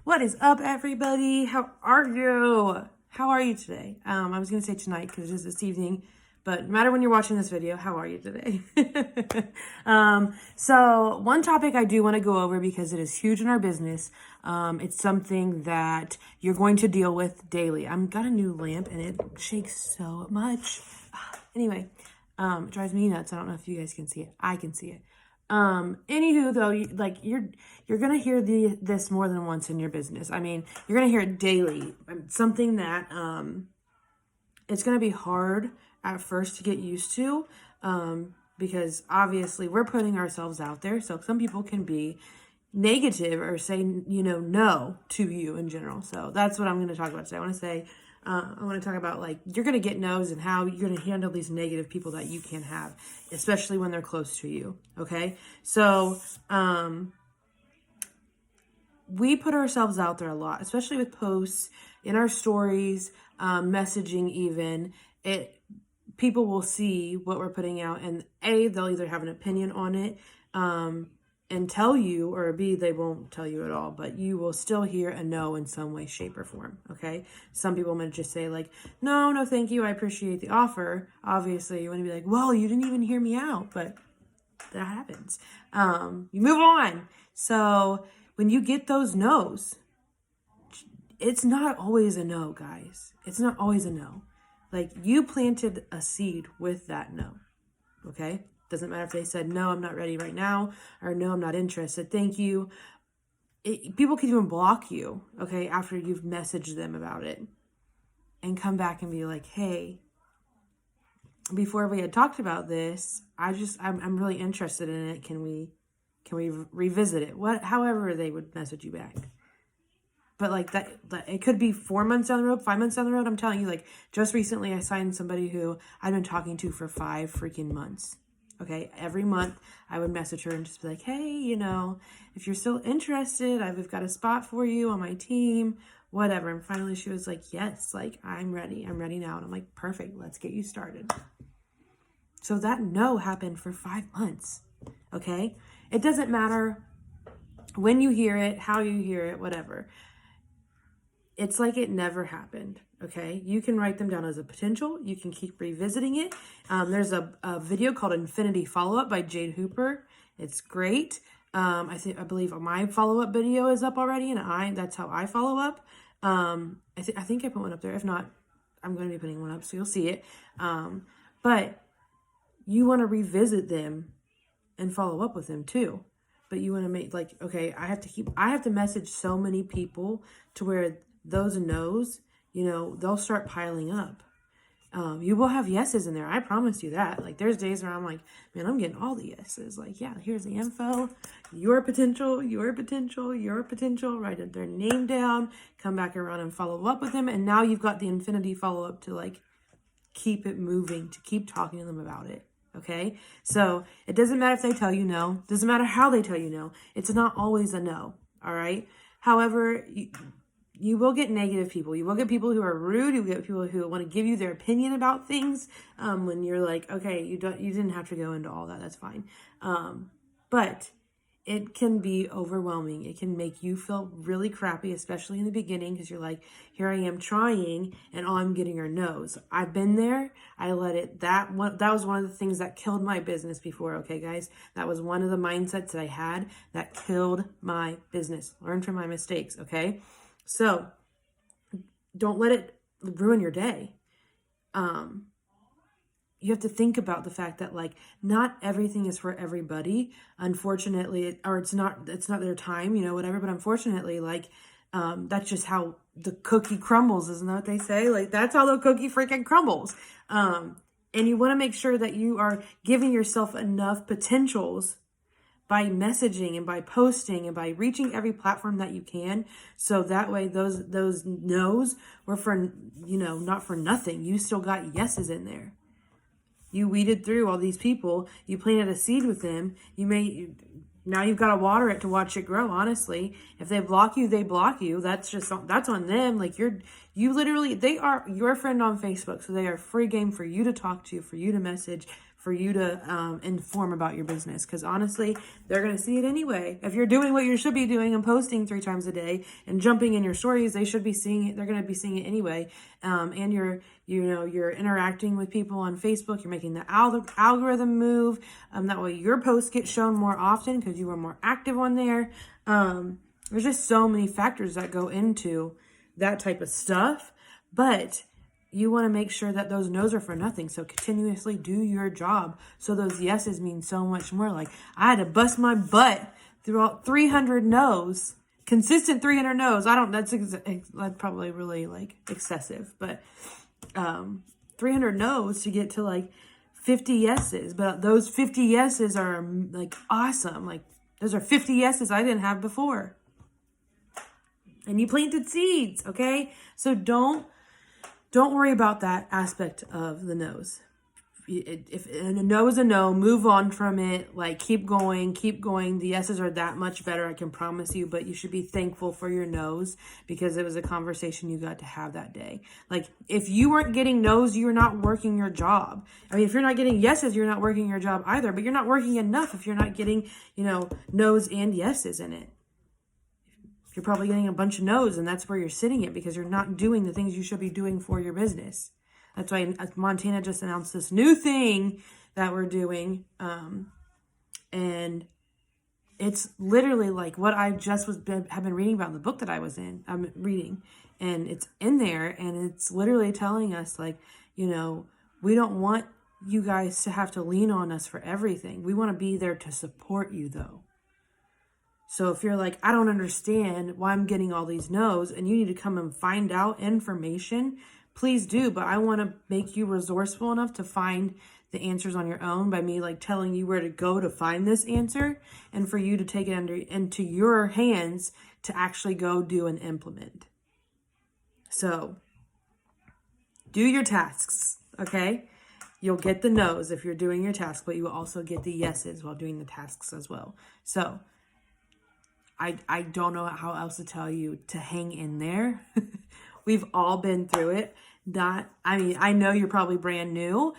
What is up, everybody? How are you? How are you today? I was going to say tonight because it is this evening, but no matter when you're watching this video, how are you today? So one topic I do want to go over because it is huge in our business. It's something that you're going to deal with daily. I've got a new lamp and it shakes so much. Anyway, it drives me nuts. I don't know if you guys can see it. I can see it. Anywho, though, you're gonna hear this more than once in your business. I mean, you're gonna hear it daily. Something that it's gonna be hard at first to get used to, because obviously we're putting ourselves out there. So some people can be negative or say no to you in general. So that's what I'm going to talk about today. I want to talk about, like, you're going to get no's and how you're going to handle these negative people that you can have, especially when they're close to you. Okay. So, we put ourselves out there a lot, especially with posts in our stories, messaging, even people will see what we're putting out, and they'll either have an opinion on it, and tell you, or B, they won't tell you at all, but you will still hear a no in some way, shape, or form, okay? Some people might just say, like, no, thank you, I appreciate the offer. Obviously, you want to be like, well, you didn't even hear me out, but that happens. You move on. So when you get those no's, it's not always a no, guys. It's not always a no. Like, you planted a seed with that no, okay? Doesn't matter if they said, no, I'm not ready right now, or no, I'm not interested, thank you. People can even block you, okay, after you've messaged them about it and come back and be like, hey, before we had talked about this, I'm really interested in it. Can we revisit it? However they would message you back. But like that it could be 4 months down the road, 5 months down the road. I'm telling you, like, just recently I signed somebody who I'd been talking to for 5 freaking months. Okay, every month I would message her and just be like, hey, if you're still interested, we've got a spot for you on my team, whatever. And finally she was like, yes, like, I'm ready now. And I'm like, perfect, let's get you started. So that no happened for 5 months, okay? It doesn't matter when you hear it, how you hear it, whatever. It's like it never happened, okay? You can write them down as a potential. You can keep revisiting it. There's a video called Infinity Follow-Up by Jade Hooper. It's great. I believe my follow-up video is up already, and that's how I follow up. I think I put one up there. If not, I'm going to be putting one up, so you'll see it. But you want to revisit them and follow up with them too. But you want to make, like, okay, I have to message so many people to where those no's, they'll start piling up. You will have yeses in there. I promise you that. Like, there's days where I'm like, man, I'm getting all the yeses. Like, yeah, here's the info, your potential, write their name down, come back around and follow up with them. And now you've got the infinity follow-up to, like, keep it moving, to keep talking to them about it. Okay, so it doesn't matter if they tell you no. Doesn't matter how they tell you no. It's not always a no. All right. However, you will get negative people. You will get people who are rude. You will get people who want to give you their opinion about things. When you're like, okay, you didn't have to go into all that. That's fine. But it can be overwhelming. It can make you feel really crappy, especially in the beginning, because you're like, here I am trying, and all I'm getting are no's. I've been there. I let it. That was one of the things that killed my business before. Okay, guys, that was one of the mindsets that I had that killed my business. Learn from my mistakes. Okay, so don't let it ruin your day. You have to think about the fact that, like, not everything is for everybody, unfortunately, or it's not their time, whatever. But unfortunately, like, that's just how the cookie crumbles. Isn't that what they say? Like, that's how the cookie freaking crumbles. And you want to make sure that you are giving yourself enough potentials by messaging and by posting and by reaching every platform that you can. So that way those no's were for, not for nothing. You still got yeses in there. You weeded through all these people. You planted a seed with them. Now you've got to water it to watch it grow. Honestly, if they block you, they block you. That's on them. Like, they are your friend on Facebook. So they are free game for you to talk to, for you to message, for you to inform about your business, because honestly, they're going to see it anyway. If you're doing what you should be doing and posting 3 times a day and jumping in your stories, they should be seeing it. They're going to be seeing it anyway. And you're interacting with people on Facebook. You're making the algorithm move. That way your posts get shown more often because you are more active on there. There's just so many factors that go into that type of stuff, but you want to make sure that those no's are for nothing. So continuously do your job. So those yeses mean so much more. Like, I had to bust my butt throughout 300 no's, consistent 300 no's. That's probably really like excessive, but 300 no's to get to like 50 yeses. But those 50 yeses are like awesome. Like, those are 50 yeses I didn't have before. And you planted seeds, okay? So don't worry about that aspect of the no's. If a no is a no, move on from it. Like, keep going. The yeses are that much better, I can promise you. But you should be thankful for your no's, because it was a conversation you got to have that day. Like, if you weren't getting no's, you're not working your job. I mean, if you're not getting yeses, you're not working your job either. But you're not working enough if you're not getting, no's and yeses in it. You're probably getting a bunch of no's, and that's where you're sitting it, because you're not doing the things you should be doing for your business. That's why Montana just announced this new thing that we're doing. And it's literally like what I just have been reading about in the book that I'm reading. And it's in there, and it's literally telling us, like, we don't want you guys to have to lean on us for everything. We want to be there to support you, though. So if you're like, I don't understand why I'm getting all these no's, and you need to come and find out information, please do. But I want to make you resourceful enough to find the answers on your own by me like telling you where to go to find this answer, and for you to take it into your hands to actually go do and implement. So do your tasks, okay? You'll get the no's if you're doing your task, but you will also get the yeses while doing the tasks as well. So I don't know how else to tell you to hang in there. We've all been through it. I know you're probably brand new,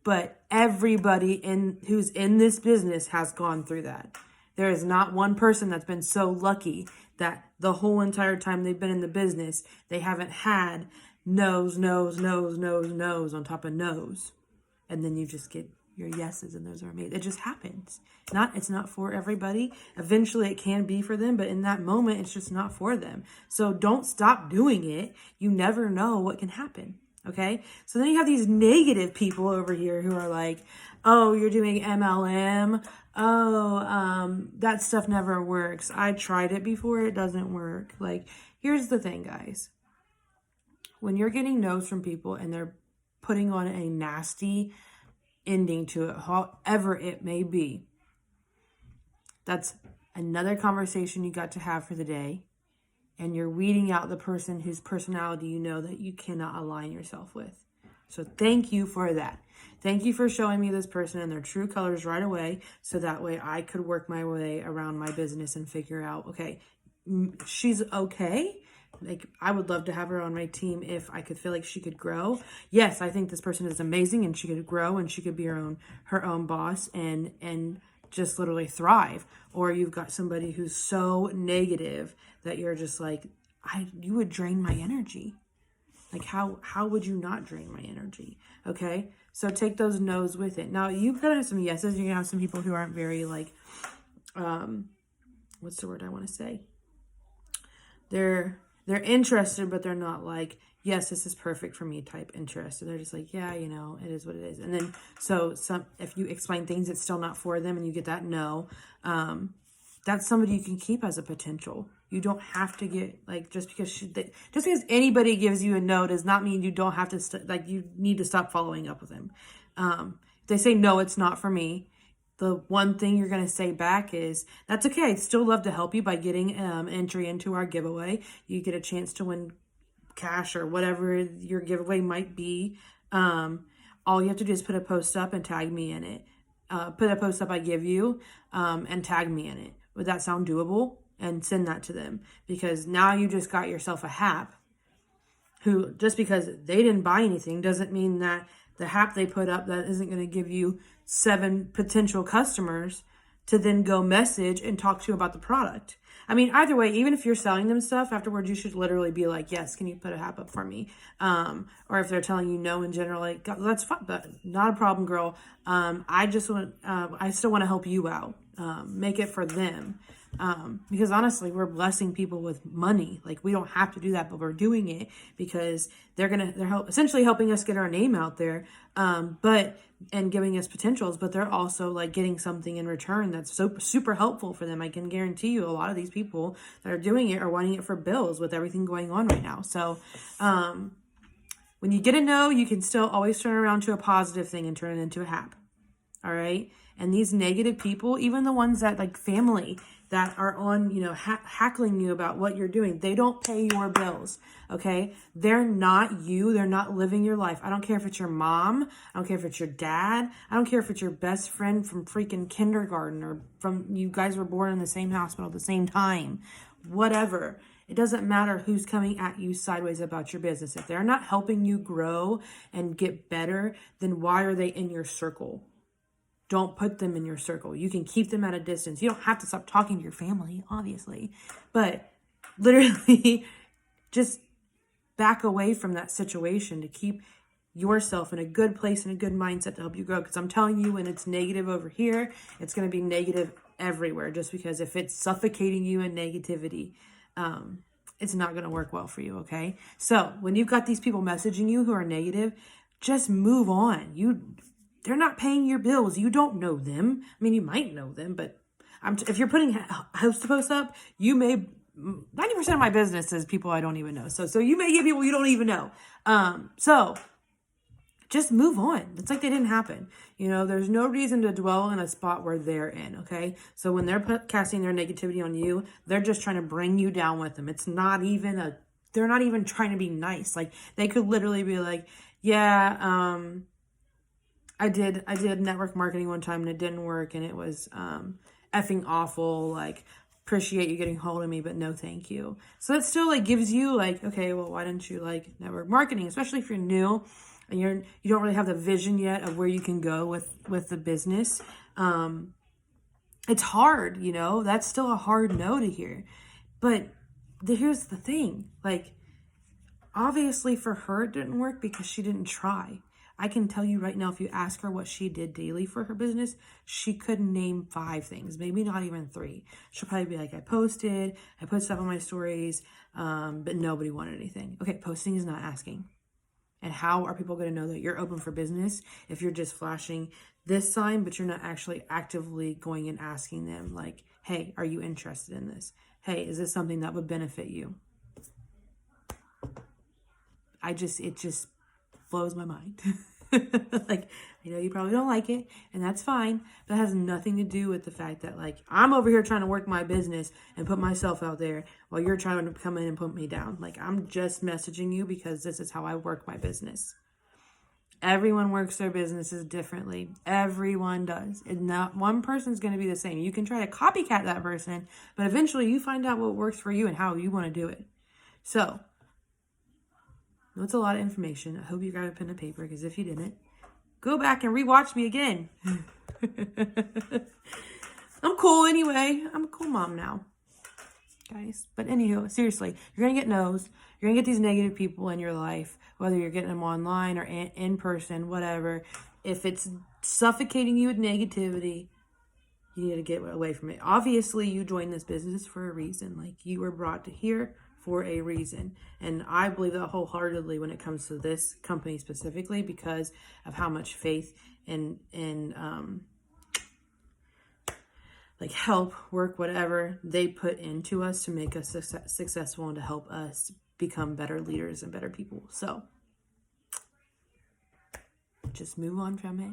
but everybody who's in this business has gone through that. There is not one person that's been so lucky that the whole entire time they've been in the business, they haven't had no's on top of no's. And then you just get your yeses, and those are amazing. It just happens. It's not for everybody. Eventually it can be for them, but in that moment, it's just not for them. So don't stop doing it. You never know what can happen. Okay. So then you have these negative people over here who are like, oh, you're doing MLM. Oh, that stuff never works. I tried it before. It doesn't work. Like, here's the thing, guys. When you're getting no's from people and they're putting on a nasty ending to it, however it may be, that's another conversation you got to have for the day, and you're weeding out the person whose personality you know that you cannot align yourself with. So thank you for that. Thank you for showing me this person and their true colors right away, so that way I could work my way around my business and figure out, okay, she's okay. Like, I would love to have her on my team if I could feel like she could grow. Yes, I think this person is amazing, and she could grow, and she could be her own boss and just literally thrive. Or you've got somebody who's so negative that you're just like, you would drain my energy. Like, how would you not drain my energy? Okay, so take those no's with it. Now, you've got to have some yeses. You're gonna have some people who aren't very like, what's the word I want to say? They're interested, but they're not like, yes, this is perfect for me type interested. They're just like, yeah, it is what it is. And then, if you explain things, it's still not for them, and you get that no, that's somebody you can keep as a potential. You don't have to get, like, just because anybody gives you a no does not mean you don't have to, you need to stop following up with them. If they say, no, it's not for me, the one thing you're going to say back is, that's okay. I'd still love to help you by getting entry into our giveaway. You get a chance to win cash or whatever your giveaway might be. All you have to do is put a post up and tag me in it. Put a post up I give you and tag me in it. Would that sound doable? And send that to them, because now you just got yourself a hap who, just because they didn't buy anything doesn't mean that the app they put up that isn't going to give you 7 potential customers to then go message and talk to you about the product. I mean, either way, even if you're selling them stuff afterwards, you should literally be like, yes, can you put a app up for me? Or if they're telling you no in general, like, that's fine, but not a problem, girl. I still want to help you out. Make it for them. Because honestly, we're blessing people with money. Like, we don't have to do that, but we're doing it because they're essentially helping us get our name out there. And giving us potentials, but they're also like getting something in return that's so super helpful for them. I can guarantee you a lot of these people that are doing it are wanting it for bills with everything going on right now. So, when you get a no, you can still always turn around to a positive thing and turn it into a hap. All right. And these negative people, even the ones that like family that are on, hackling you about what you're doing, they don't pay your bills. Okay. They're not you. They're not living your life. I don't care if it's your mom. I don't care if it's your dad. I don't care if it's your best friend from freaking kindergarten or from you guys were born in the same hospital at the same time, whatever. It doesn't matter who's coming at you sideways about your business. If they're not helping you grow and get better, then why are they in your circle? Don't put them in your circle. You can keep them at a distance. You don't have to stop talking to your family, obviously, but literally just back away from that situation to keep yourself in a good place and a good mindset to help you grow. Because I'm telling you, when it's negative over here, it's going to be negative everywhere. Just because if it's suffocating you in negativity, it's not going to work well for you. Okay. So when you've got these people messaging you who are negative, just move on. They're not paying your bills. You don't know them. I mean, you might know them, but if you're putting house to post up, 90% of my business is people I don't even know. So you may get people you don't even know. So just move on. It's like they didn't happen. There's no reason to dwell in a spot where they're in. Okay. So when they're casting their negativity on you, they're just trying to bring you down with them. They're not even trying to be nice. Like, they could literally be like, yeah, I did network marketing one time and it didn't work and it was effing awful. Like, appreciate you getting hold of me, but no thank you. So it still like gives you like, okay, well, why didn't you like network marketing? Especially if you're new and you don't really have the vision yet of where you can go with the business. It's hard, that's still a hard no to hear. But here's the thing, like, obviously for her it didn't work because she didn't try. I can tell you right now, if you ask her what she did daily for her business, she could name 5 things, maybe not even 3. She'll probably be like, I put stuff on my stories, but nobody wanted anything. Okay, posting is not asking. And how are people going to know that you're open for business if you're just flashing this sign, but you're not actually actively going and asking them like, hey, are you interested in this? Hey, is this something that would benefit you? It just blows my mind. Like, I know you probably don't like it, and that's fine, but it has nothing to do with the fact that, like, I'm over here trying to work my business and put myself out there while you're trying to come in and put me down. Like, I'm just messaging you because this is how I work my business. Everyone works their businesses differently. Everyone does. And not one person's going to be the same. You can try to copycat that person, but eventually you find out what works for you and how you want to do it. So, that's a lot of information. I hope you got a pen and paper, because if you didn't, go back and rewatch me again. I'm cool anyway. I'm a cool mom now, guys. But anywho, seriously, you're going to get no's. You're going to get these negative people in your life, whether you're getting them online or in person, whatever. If it's suffocating you with negativity, you need to get away from it. Obviously, you joined this business for a reason. Like, you were brought to here for a reason. And I believe that wholeheartedly when it comes to this company specifically, because of how much faith and like help, work, whatever they put into us to make us successful and to help us become better leaders and better people. So just move on from it.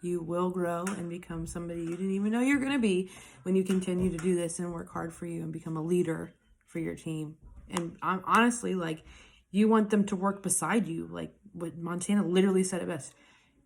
You will grow and become somebody you didn't even know you're going to be when you continue to do this and work hard for you and become a leader for your team. And honestly, like, you want them to work beside you. Like what Montana literally said it best.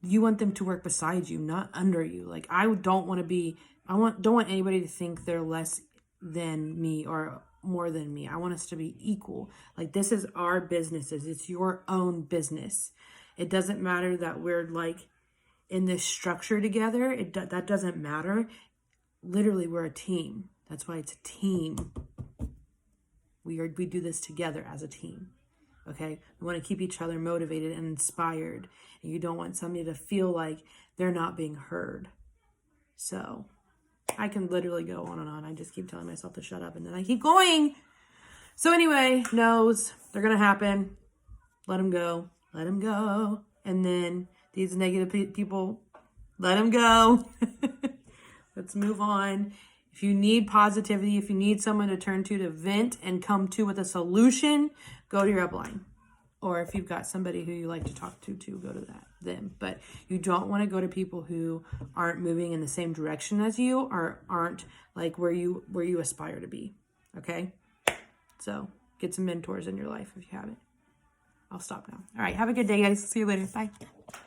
You want them to work beside you, not under you. Like, I don't want anybody to think they're less than me or more than me. I want us to be equal. Like, this is our businesses. It's your own business. It doesn't matter that we're like in this structure together. That doesn't matter. Literally, we're a team. That's why it's a team. We do this together as a team. Okay? We want to keep each other motivated and inspired. And you don't want somebody to feel like they're not being heard. So I can literally go on and on. I just keep telling myself to shut up and then I keep going. So anyway, no's, they're going to happen. Let them go. Let them go. And then these negative people, let them go. Let's move on. If you need positivity, if you need someone to turn to vent and come to with a solution, go to your upline. Or if you've got somebody who you like to talk to, go to them. But you don't want to go to people who aren't moving in the same direction as you or aren't like where you aspire to be. Okay? So get some mentors in your life if you haven't. I'll stop now. All right. Have a good day, guys. See you later. Bye.